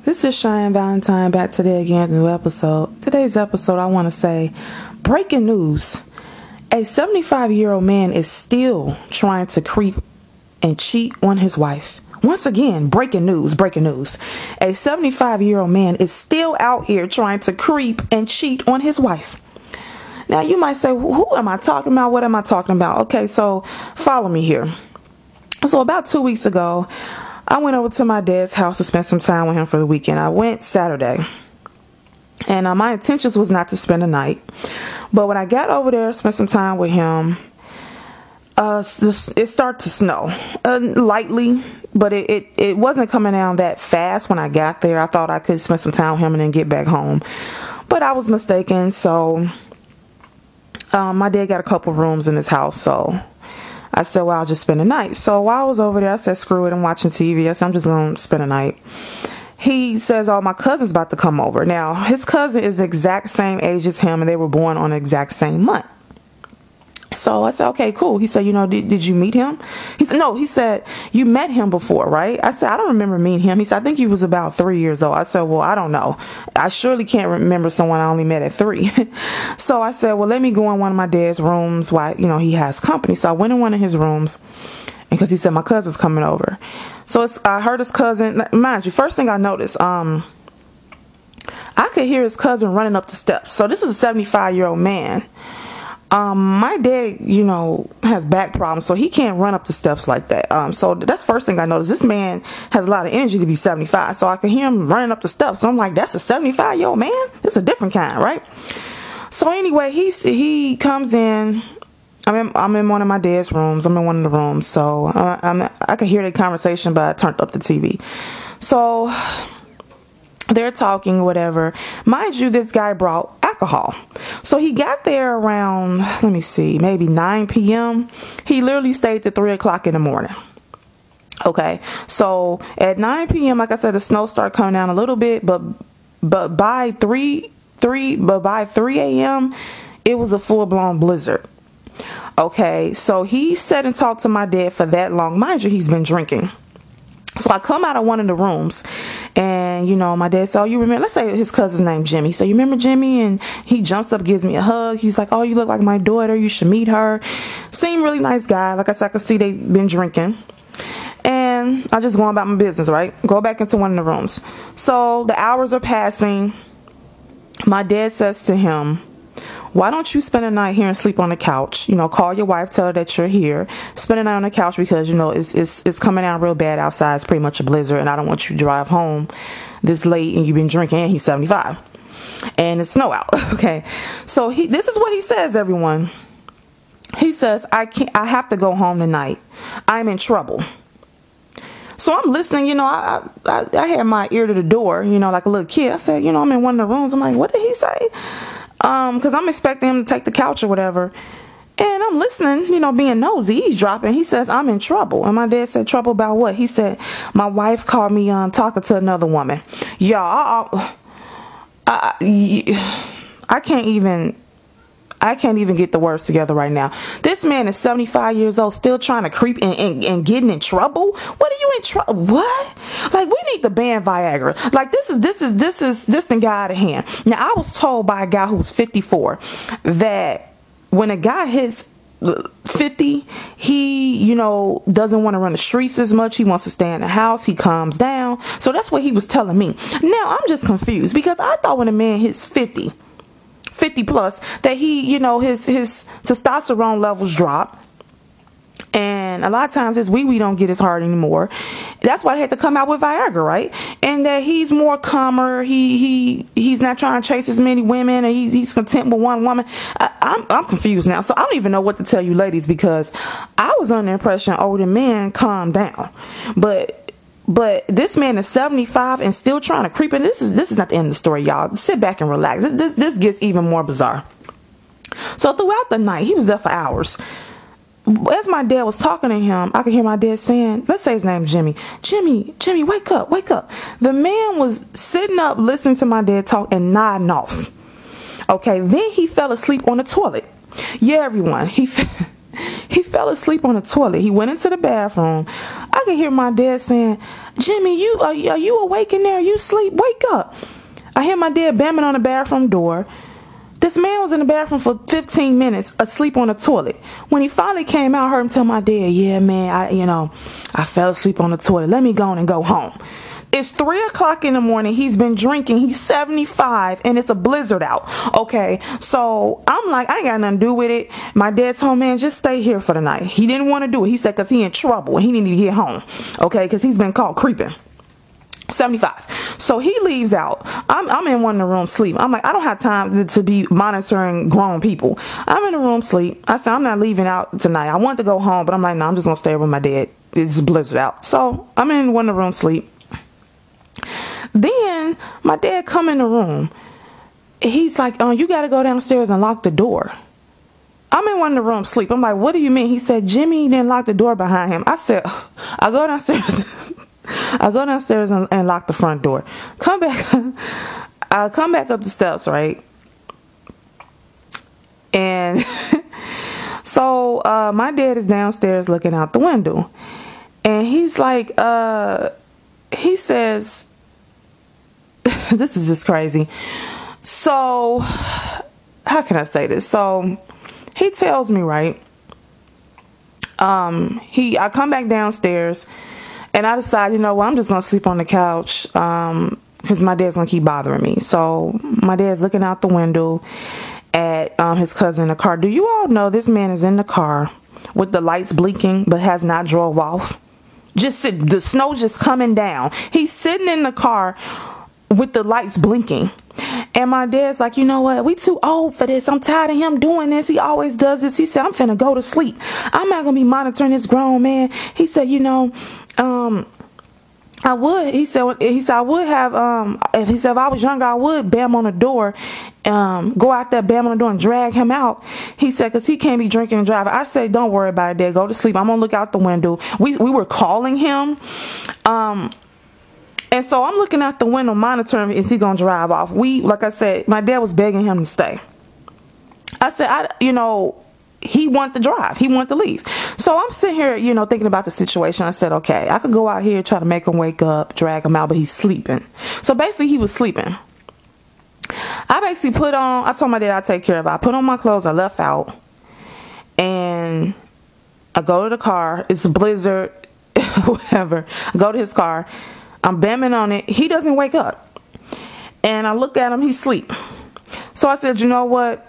This is Cheyenne Valentine back today again, new episode. Today's episode, I want to say, breaking news. A 75-year-old man is still trying to creep and cheat on his wife. Once again, breaking news, breaking news. A 75-year-old man is still out here trying to creep and cheat on his wife. Now, you might say, who am I talking about? What am I talking about? Okay, so follow me here. So about 2 weeks ago, I went over to my dad's house to spend some time with him for the weekend. I went Saturday. And my intentions was not to spend the night. But when I got over there, spent some time with him, it started to snow. Lightly, but it wasn't coming down that fast when I got there. I thought I could spend some time with him and then get back home. But I was mistaken, so my dad got a couple rooms in his house, so I said, well, I'll just spend the night. So while I was over there, I said, screw it, I'm watching TV. I said, I'm just going to spend the night. He says, oh, my cousin's about to come over. Now, his cousin is the exact same age as him, and they were born on the exact same month. So I said, okay, cool. He said, did you meet him? He said, no. He said, you met him before, right? I said, I don't remember meeting him. He said, I think he was about 3 years old. I said, well, I don't know. I surely can't remember someone I only met at 3. So I said, well, let me go in one of my dad's rooms while, he has company. So I went in one of his rooms because he said my cousin's coming over. So I heard his cousin, mind you, first thing I noticed, I could hear his cousin running up the steps. So this is a 75-year-old man. My dad, has back problems, so he can't run up the steps like that. So that's the first thing I noticed. This man has a lot of energy to be 75, so I could hear him running up the steps. So I'm like, that's a 75-year-old man? It's a different kind, right? So anyway, he comes in. I'm in one of my dad's rooms. I'm in one of the rooms, so I could hear the conversation, but I turned up the TV. So they're talking, whatever. Mind you, this guy brought alcohol. So he got there around, let me see, maybe 9 p.m. He literally stayed to 3 o'clock in the morning. Okay, so at 9 p.m., like I said, the snow started coming down a little bit, but by 3 a.m., it was a full-blown blizzard. Okay, so he sat and talked to my dad for that long. Mind you, he's been drinking. So I come out of one of the rooms, and, my dad said, oh, you remember, let's say his cousin's name Jimmy. So you remember Jimmy? And he jumps up, gives me a hug. He's like, oh, you look like my daughter. You should meet her. Seemed really nice guy. Like I said, I could see they've been drinking. And I just go about my business, right? Go back into one of the rooms. So the hours are passing. My dad says to him, why don't you spend a night here and sleep on the couch? Call your wife, tell her that you're here. Spend a night on the couch because, it's coming down real bad outside. It's pretty much a blizzard, and I don't want you to drive home this late and you've been drinking, and he's 75. And it's snow out, okay? So this is what he says, everyone. He says, I have to go home tonight. I'm in trouble. So I'm listening, I had my ear to the door, like a little kid. I said, I'm in one of the rooms. I'm like, what did he say? Because I'm expecting him to take the couch or whatever. And I'm listening, being nosy, eavesdropping. He says, I'm in trouble. And my dad said, trouble about what? He said, my wife called me talking to another woman. Y'all, I can't even get the words together right now. This man is 75 years old, still trying to creep and getting in trouble. What are you in trouble? What? Like, we need to ban Viagra. Like, this thing got out of hand. Now, I was told by a guy who's 54 that when a guy hits 50, he, doesn't want to run the streets as much. He wants to stay in the house. He calms down. So that's what he was telling me. Now, I'm just confused because I thought when a man hits 50 plus, that he, his testosterone levels drop. And a lot of times his wee-wee don't get as hard anymore. That's why they had to come out with Viagra, right? And that he's more calmer. He's not trying to chase as many women, and he's content with one woman. I'm confused now. So I don't even know what to tell you ladies, because I was under the impression older men calm down. But this man is 75 and still trying to creep in. This is not the end of the story, y'all. Sit back and relax. This gets even more bizarre. So throughout the night, he was there for hours. As my dad was talking to him, I could hear my dad saying, let's say his name is Jimmy. Jimmy, wake up. The man was sitting up listening to my dad talk and nodding off. Okay, then he fell asleep on the toilet. Yeah, everyone, he fell asleep on the toilet. He went into the bathroom. I could hear my dad saying, Jimmy, are you awake in there? You sleep? Wake up. I hear my dad banging on the bathroom door. This man was in the bathroom for 15 minutes, asleep on the toilet. When he finally came out, I heard him tell my dad, yeah, man, I fell asleep on the toilet. Let me go on and go home. It's 3 o'clock in the morning. He's been drinking. He's 75 and it's a blizzard out. Okay. So I'm like, I ain't got nothing to do with it. My dad told me, man, just stay here for the night. He didn't want to do it. He said, cause he in trouble and he needed to get home. Okay. Cause he's been caught creeping. 75. So he leaves out. I'm in one of the rooms sleep. I'm like, I don't have time to be monitoring grown people. I'm in the room sleep. I said, I'm not leaving out tonight. I wanted to go home, but I'm like, no, I'm just going to stay with my dad. It's blizzard out. So I'm in one of the rooms sleep. Then my dad come in the room. He's like, oh, you got to go downstairs and lock the door. I'm in one of the rooms sleep. I'm like, what do you mean? He said, Jimmy didn't lock the door behind him. I said, I go downstairs. I go downstairs and lock the front door. I come back up the steps, right? And so my dad is downstairs looking out the window. And he's like, he says, this is just crazy. So, how can I say this? So, he tells me, right? I come back downstairs. And I decide, you know what, I'm just going to sleep on the couch because my dad's going to keep bothering me. So my dad's looking out the window at his cousin in the car. Do you all know this man is in the car with the lights blinking but has not drove off? The snow just coming down. He's sitting in the car with the lights blinking. And my dad's like, you know what? We too old for this. I'm tired of him doing this. He always does this. He said, I'm finna go to sleep. I'm not going to be monitoring this grown man. He said, you know, I would. He said, I would have, if I was younger, I would bam on the door, go out there, bam on the door and drag him out. He said, cause he can't be drinking and driving. I said, don't worry about it, Dad. Go to sleep. I'm going to look out the window. We were calling him. And so I'm looking out the window monitoring, is he going to drive off? Like I said, my dad was begging him to stay. I said, he wanted to drive. He wanted to leave. So I'm sitting here, thinking about the situation. I said, okay, I could go out here, try to make him wake up, drag him out, but he's sleeping. So basically he was sleeping. I basically I told my dad I'd take care of it. I put on my clothes, I left out, and I go to the car. It's a blizzard, whatever. I go to his car. I'm bamming on it. He doesn't wake up. And I look at him, he's asleep. So I said, you know what?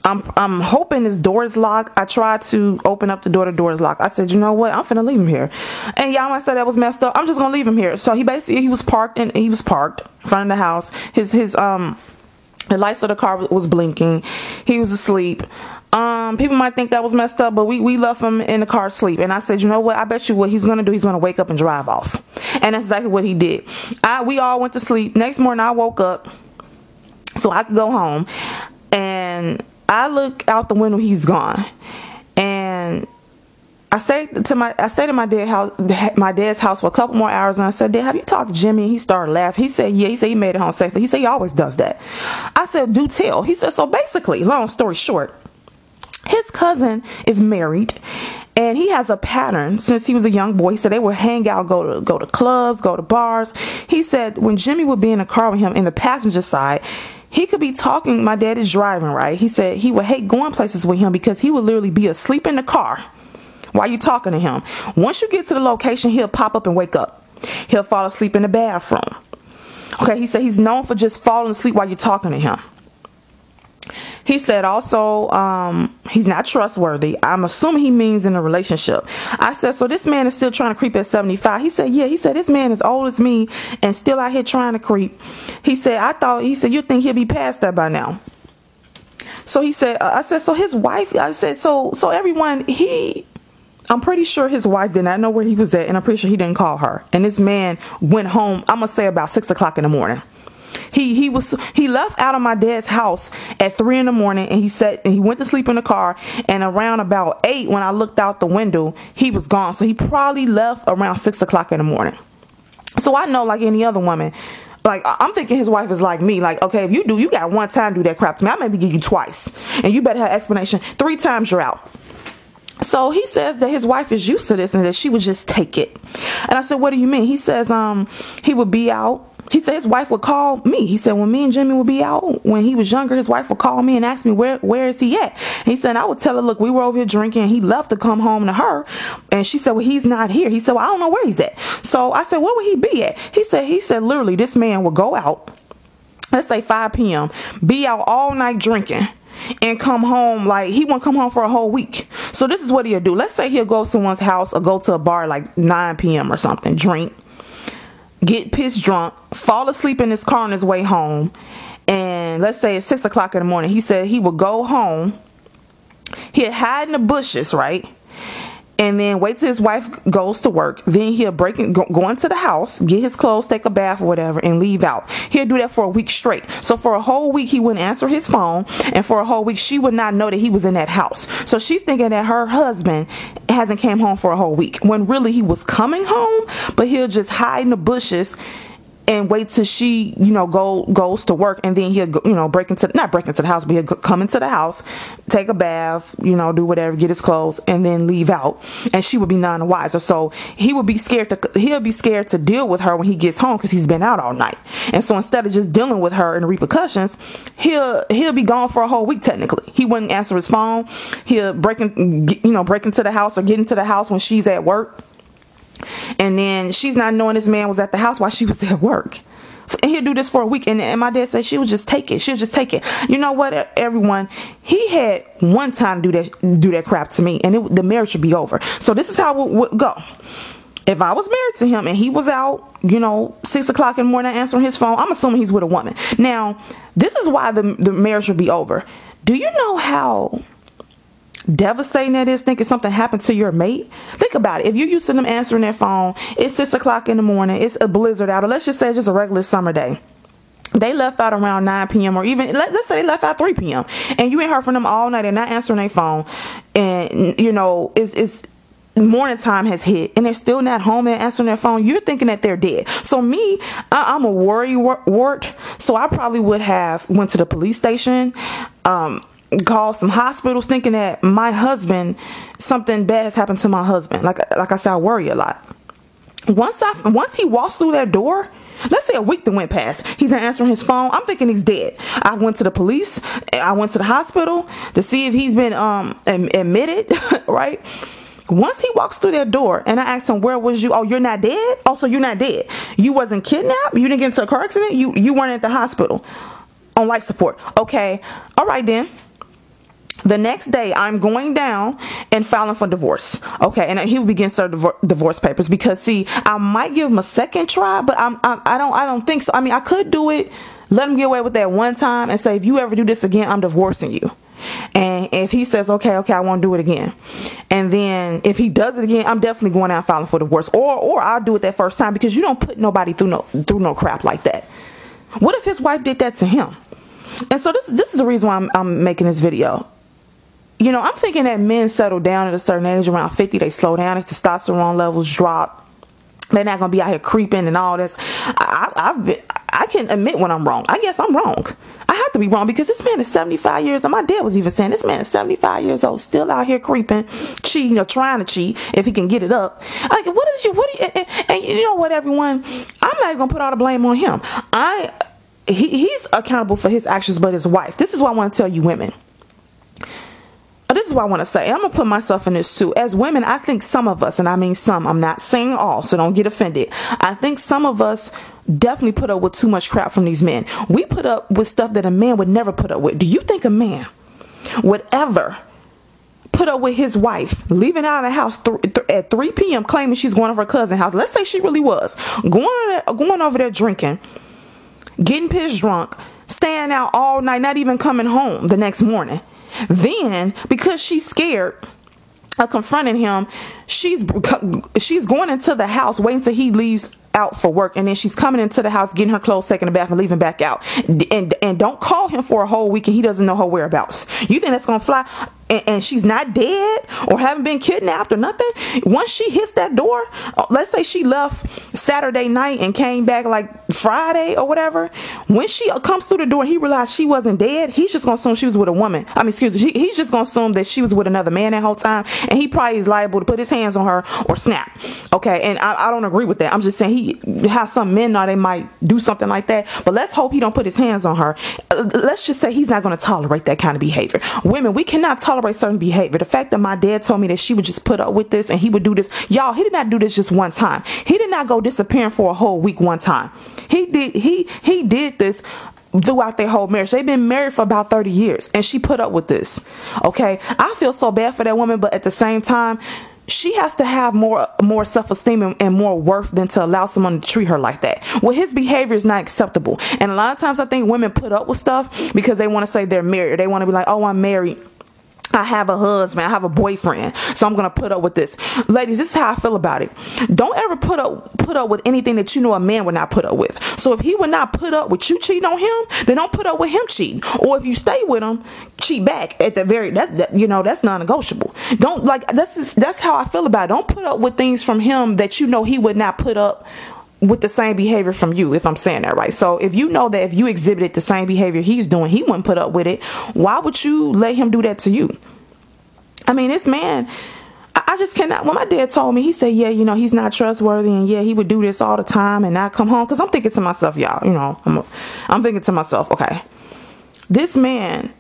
I'm hoping his door is locked. I tried to open up the door is locked. I said, you know what? I'm finna leave him here. And y'all might say that was messed up. I'm just gonna leave him here. So he was parked in front of the house. The lights of the car was blinking. He was asleep. People might think that was messed up, but we left him in the car asleep. And I said, you know what? I bet you what he's gonna do. He's gonna wake up and drive off. And that's exactly what he did. We all went to sleep. Next morning I woke up so I could go home, and I look out the window, he's gone. And I stayed at my dad's house for a couple more hours, and I said, Dad, have you talked to Jimmy? And he started laughing. He said, yeah. He said he made it home safely. He said he always does that. I said, do tell. He said, so basically, long story short, his cousin is married, and he has a pattern since he was a young boy. He said they would hang out, go to clubs, go to bars. He said when Jimmy would be in the car with him in the passenger side, he could be talking. My dad is driving, right? He said he would hate going places with him because he would literally be asleep in the car while you talking to him. Once you get to the location, he'll pop up and wake up. He'll fall asleep in the bathroom. Okay, he said he's known for just falling asleep while you're talking to him. He said also he's not trustworthy. I'm assuming he means in a relationship. I said, so this man is still trying to creep at 75? He said, yeah. He said, this man is old as me and still out here trying to creep. He said, you think he'll be past that by now? So he said, I said, so his wife, I said, so everyone, I'm pretty sure his wife did not know where he was at, and I'm pretty sure he didn't call her. And this man went home, I'm going to say about 6 o'clock in the morning. He left out of my dad's house at 3 in the morning, and he went to sleep in the car, and around about 8 when I looked out the window, he was gone. So he probably left around 6 o'clock in the morning. So I know, like any other woman, like I'm thinking his wife is like me, like, okay, if you got one time to do that crap to me, I maybe give you twice, and you better have explanation 3 times you're out. So he says that his wife is used to this and that she would just take it. And I said, what do you mean? He says he would be out. He said his wife would call me. He said when me and Jimmy would be out when he was younger, his wife would call me and ask me where is he at. And he said I would tell her, look, we were over here drinking. He left to come home to her. And she said, well, he's not here. He said, well, I don't know where he's at. So I said, where would he be at? He said literally this man would go out, let's say 5 p.m., be out all night drinking, and come home, like he won't come home for a whole week. So this is what he'll do. Let's say he'll go to someone's house or go to a bar like 9 p.m. or something, drink, get pissed drunk, fall asleep in his car on his way home, and let's say it's 6 o'clock in the morning. He said he would go home, he'd hide in the bushes, right? And then wait till his wife goes to work. Then he'll go into the house, get his clothes, take a bath or whatever, and leave out. He'll do that for a week straight. So for a whole week, he wouldn't answer his phone. And for a whole week, she would not know that he was in that house. So she's thinking that her husband hasn't came home for a whole week, when really he was coming home, but he'll just hide in the bushes and wait till she, goes to work, and then he'll, not break into the house, but he'll come into the house, take a bath, do whatever, get his clothes, and then leave out. And she would be none the wiser. So he'll be scared to deal with her when he gets home because he's been out all night. And so instead of just dealing with her and the repercussions, he'll be gone for a whole week technically. He wouldn't answer his phone. He'll break into the house or get into the house when she's at work. And then she's not knowing this man was at the house while she was at work. And he'll do this for a week. And my dad said she would just take it. She'll just take it. You know what, everyone? He had one time do that crap to me, and the marriage should be over. So this is how it would go. If I was married to him and he was out, 6 o'clock in the morning answering his phone, I'm assuming he's with a woman. Now, this is why the marriage should be over. Do you know how devastating that is, thinking something happened to your mate? Think about it. If you're used to them answering their phone, it's 6 o'clock in the morning, it's a blizzard out, or let's just say it's just a regular summer day. They left out around 9 p.m. or even, let's say they left out 3 p.m. and you ain't heard from them all night and not answering their phone, and it's morning time has hit and they're still not home and answering their phone. You're thinking that they're dead. So me, I'm a worry wart, so I probably would have went to the police station, call some hospitals, thinking that my husband, something bad has happened to my husband. Like I said, I worry a lot. Once he walks through that door, let's say a week that went past, he's not answering his phone, I'm thinking he's dead. I went to the police, I went to the hospital to see if he's been admitted, right? Once he walks through that door and I asked him, where was you? Oh, you're not dead? Oh, so you're not dead. You wasn't kidnapped? You didn't get into a car accident? You weren't at the hospital on life support. Okay, all right then. The next day, I'm going down and filing for divorce. Okay, and he will begin to serve divorce papers because, see, I might give him a second try, but I don't think so. I mean, I could do it, let him get away with that one time, and say, if you ever do this again, I'm divorcing you. And if he says, okay, I won't do it again. And then if he does it again, I'm definitely going out and filing for divorce. Or I'll do it that first time, because you don't put nobody through no crap like that. What if his wife did that to him? And so this is the reason why I'm making this video. I'm thinking that men settle down at a certain age, around 50, they slow down, their testosterone levels drop. They're not going to be out here creeping and all this. I can admit when I'm wrong. I guess I'm wrong. I have to be wrong, because this man is 75 years old. My dad was even saying this man is 75 years old, still out here creeping, cheating, or trying to cheat if he can get it up. Like, and you know what, everyone? I'm not going to put all the blame on him. He's accountable for his actions, but his wife. This is what I want to tell you women. This is what I want to say. I'm going to put myself in this too. As women, I think some of us, and I mean some, I'm not saying all, so don't get offended. I think some of us definitely put up with too much crap from these men. We put up with stuff that a man would never put up with. Do you think a man would ever put up with his wife leaving out of the house at 3 p.m. claiming she's going to her cousin's house? Let's say she really was. Going over there drinking, getting pissed drunk, staying out all night, not even coming home the next morning. Then, because she's scared of confronting him, she's going into the house waiting till he leaves out for work, and then she's coming into the house, getting her clothes, taking a bath, and leaving back out, and don't call him for a whole week, and he doesn't know her whereabouts. You think that's gonna fly? And she's not dead or haven't been kidnapped or nothing. Once she hits that door, let's say she left Saturday night and came back like Friday or whatever. When she comes through the door and he realized she wasn't dead, he's just gonna assume she was with a woman. I mean, excuse me, he's just gonna assume that she was with another man that whole time, and he probably is liable to put his hands on her or snap. Okay, and I don't agree with that. I'm just saying he has some men now, they might do something like that, but let's hope he don't put his hands on her. Let's just say he's not gonna tolerate that kind of behavior. Women, we cannot tolerate certain behavior. The fact that my dad told me that she would just put up with this and he would do this, y'all, he did not do this just one time. He did not go disappearing for a whole week one time. He did this throughout their whole marriage. They've been married for about 30 years and she put up with this. Okay, I feel so bad for that woman, but at the same time, she has to have more self-esteem and more worth than to allow someone to treat her like that. Well, his behavior is not acceptable. And a lot of times I think women put up with stuff because they want to say they're married. They want to be like, oh, I'm married, I have a husband, I have a boyfriend, so I'm going to put up with this. Ladies, this is how I feel about it. Don't ever put up with anything that you know a man would not put up with. So if he would not put up with you cheating on him, then don't put up with him cheating. Or if you stay with him, cheat back at the very, that's non-negotiable. Don't, like, that's how I feel about it. Don't put up with things from him that you know he would not put up with the same behavior from you, if I'm saying that right. So if you know that if you exhibited the same behavior he's doing, he wouldn't put up with it, why would you let him do that to you? I mean, this man, I just cannot. When my dad told me, he said, yeah, he's not trustworthy, and yeah, he would do this all the time and not come home. Because I'm thinking to myself, y'all, I'm thinking to myself, okay, this man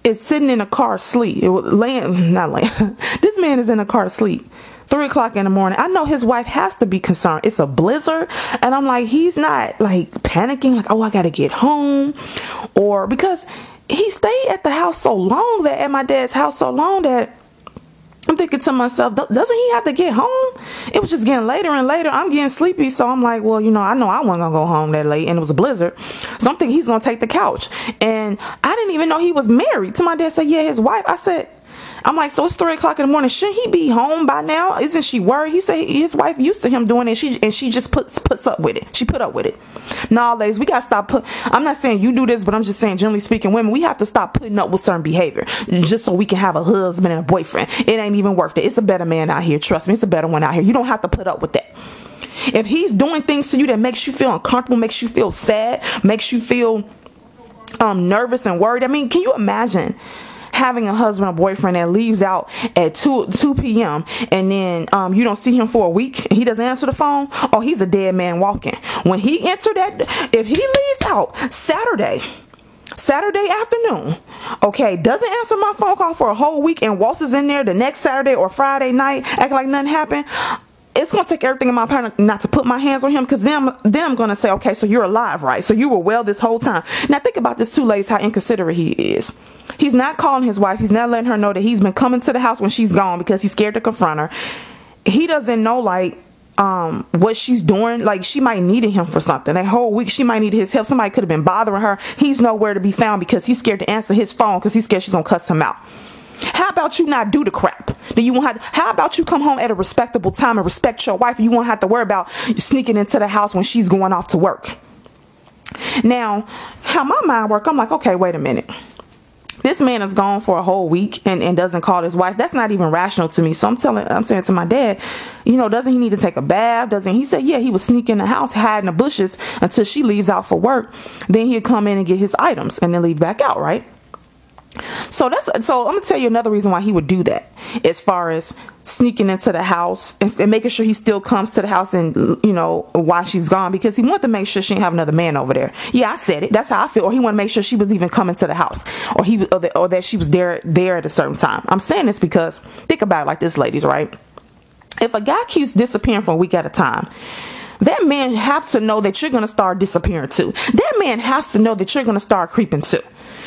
is sitting in a car asleep. This man is in a car asleep. 3 o'clock in the morning. I know his wife has to be concerned. It's a blizzard. And I'm like, he's not like panicking, like, oh, I got to get home. Or because he stayed at the house so long, that at my dad's house so long, that I'm thinking to myself, doesn't he have to get home? It was just getting later and later. I'm getting sleepy. So I'm like, well, I know I wasn't going to go home that late, and it was a blizzard. So I'm thinking he's going to take the couch. And I didn't even know he was married. So my dad said, yeah, his wife. I'm like, so it's 3 o'clock in the morning. Shouldn't he be home by now? Isn't she worried? He said his wife used to him doing it, and she just puts up with it. She put up with it. Nah, ladies, we got to stop I'm not saying you do this, but I'm just saying, generally speaking, women, we have to stop putting up with certain behavior just so we can have a husband and a boyfriend. It ain't even worth it. It's a better man out here. Trust me, it's a better one out here. You don't have to put up with that. If he's doing things to you that makes you feel uncomfortable, makes you feel sad, makes you feel nervous and worried. I mean, can you imagine having a husband or boyfriend that leaves out at 2 p.m. and then you don't see him for a week, he doesn't answer the phone? Oh, he's a dead man walking. When he entered if he leaves out Saturday afternoon, okay, doesn't answer my phone call for a whole week, and waltzes in there the next Saturday or Friday night acting like nothing happened, it's going to take everything in my power not to put my hands on him, because then I'm going to say, okay, so you're alive, right? So you were well this whole time. Now think about this too, ladies, how inconsiderate he is. He's not calling his wife. He's not letting her know that he's been coming to the house when she's gone because he's scared to confront her. He doesn't know, like, what she's doing. Like, she might needed him for something. That whole week, she might need his help. Somebody could have been bothering her. He's nowhere to be found because he's scared to answer his phone because he's scared she's going to cuss him out. How about you not do the crap? How about you come home at a respectable time and respect your wife, and you won't have to worry about sneaking into the house when she's going off to work? Now, how my mind works, I'm like, okay, wait a minute. This man is gone for a whole week and doesn't call his wife. That's not even rational to me. So I'm saying to my dad, doesn't he need to take a bath? He said, yeah, he would sneak in the house, hide in the bushes until she leaves out for work. Then he'd come in and get his items and then leave back out, right? So I'm gonna tell you another reason why he would do that, as far as sneaking into the house and making sure he still comes to the house and while she's gone, because he wanted to make sure she didn't have another man over there. Yeah, I said it. That's how I feel. Or he wanted to make sure she was even coming to the house, or that she was there at a certain time. I'm saying this because think about it like this, ladies, right? If a guy keeps disappearing for a week at a time, that man has to know that you're going to start disappearing too. That man has to know that you're going to start creeping too.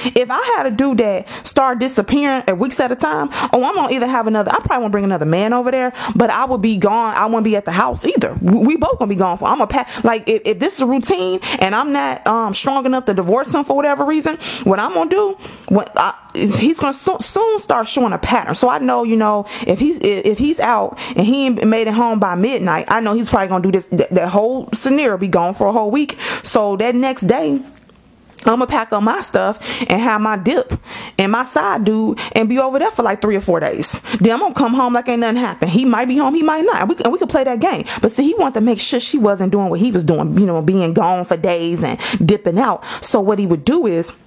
If I had a dude that start disappearing at weeks at a time, oh, I'm gonna either have another, I probably won't bring another man over there, but I would be gone. I won't be at the house either. We both gonna be gone. I'm a pack. Like if this is a routine and I'm not strong enough to divorce him for whatever reason, what I'm gonna do, he's gonna soon start showing a pattern. So I know, if he's out and he ain't made it home by midnight, I know he's probably gonna do this. That whole scenario be gone for a whole week. So that next day, I'm gonna pack up my stuff and have my dip and my side dude and be over there for like 3 or 4 days. Then I'm gonna come home like ain't nothing happened. He might be home, he might not. We could play that game. But see, he wanted to make sure she wasn't doing what he was doing, being gone for days and dipping out. So what he would do is,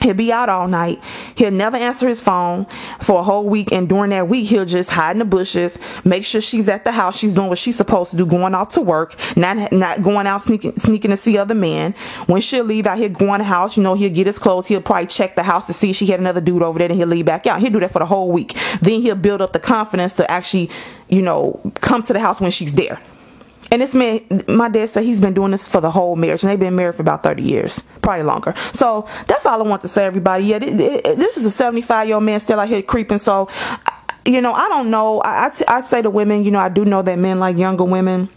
he'll be out all night. He'll never answer his phone for a whole week. And during that week, he'll just hide in the bushes, make sure she's at the house. She's doing what she's supposed to do, going out to work, not going out sneaking to see other men. When she'll leave out, he'll go in the house. He'll get his clothes. He'll probably check the house to see if she had another dude over there. Then he'll leave back out. He'll do that for the whole week. Then he'll build up the confidence to actually, come to the house when she's there. And this man, my dad said he's been doing this for the whole marriage. And they've been married for about 30 years. Probably longer. So that's all I want to say, everybody. Yeah, this is a 75-year-old man still out here creeping. So, I don't know. I say to women, I do know that men like younger women.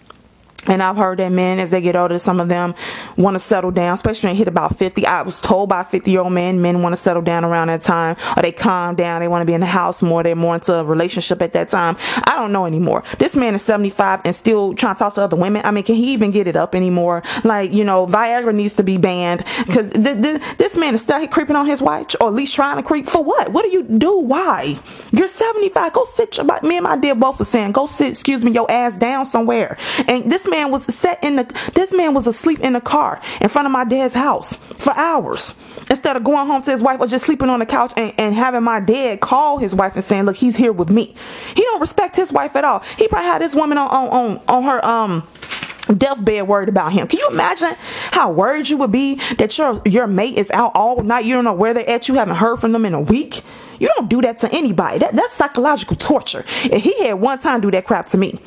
And I've heard that men, as they get older, some of them want to settle down, especially when they hit about 50. I was told by 50-year-old men want to settle down around that time, or they calm down. They want to be in the house more. They're more into a relationship at that time. I don't know anymore. This man is 75 and still trying to talk to other women. I mean, can he even get it up anymore? Like, Viagra needs to be banned, because this man is still creeping on his wife, or at least trying to creep. For what? What do you do? Why? You're 75. Go sit me and my dad both were saying, go sit, your ass down somewhere. And this man was asleep in the car in front of my dad's house for hours, instead of going home to his wife or just sleeping on the couch and having my dad call his wife and saying, look, he's here with me. He don't respect his wife at all. He probably had this woman on her deathbed worried about him. Can you imagine how worried you would be that your mate is out all night? You don't know where they're at. You haven't heard from them in a week. You don't do that to anybody. That's psychological torture. If he had one time do that crap to me,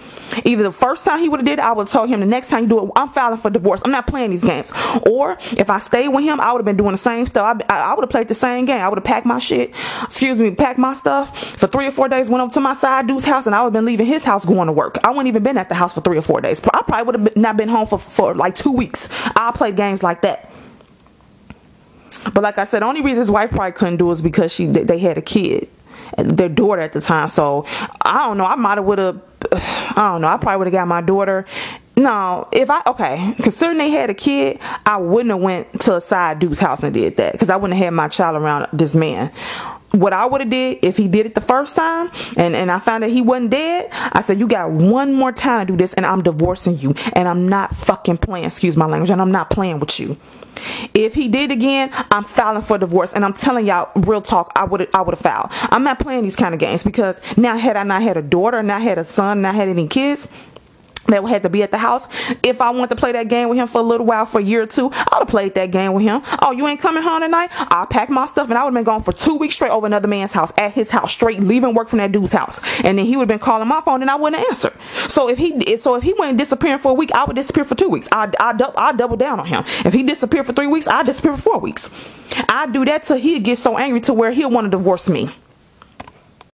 either the first time he would have did it, I would have told him the next time you do it, I'm filing for divorce. I'm not playing these games. Or if I stayed with him, I would have been doing the same stuff. I would have played the same game. I would have packed my shit, packed my stuff for 3 or 4 days, went over to my side dude's house, and I would have been leaving his house going to work. I wouldn't even been at the house for 3 or 4 days. I probably would have not been home for like 2 weeks. I played games like that. But like I said, the only reason his wife probably couldn't do it is because they had a kid, their daughter at the time. So I don't know. I probably would have got my daughter. No, considering they had a kid, I wouldn't have went to a side dude's house and did that, because I wouldn't have had my child around this man. What I would have did, if he did it the first time and I found that he wasn't dead, I said, you got one more time to do this and I'm divorcing you, and I'm not fucking playing, excuse my language, and I'm not playing with you. If he did again, I'm filing for divorce, and I'm telling y'all real talk, I would have filed. I'm not playing these kind of games, because now had I not had a daughter, not had a son, not had any kids that had to be at the house, if I wanted to play that game with him for a little while, for a year or two, I would have played that game with him. Oh, you ain't coming home tonight? I'll pack my stuff, and I would have been gone for 2 weeks straight over another man's house, at his house, straight leaving work from that dude's house. And then he would have been calling my phone, and I wouldn't answer. So if he went disappearing for a week, I would disappear for 2 weeks. I'll double down on him. If he disappeared for 3 weeks, I'll disappear for 4 weeks. I do that till he gets so angry to where he'll want to divorce me.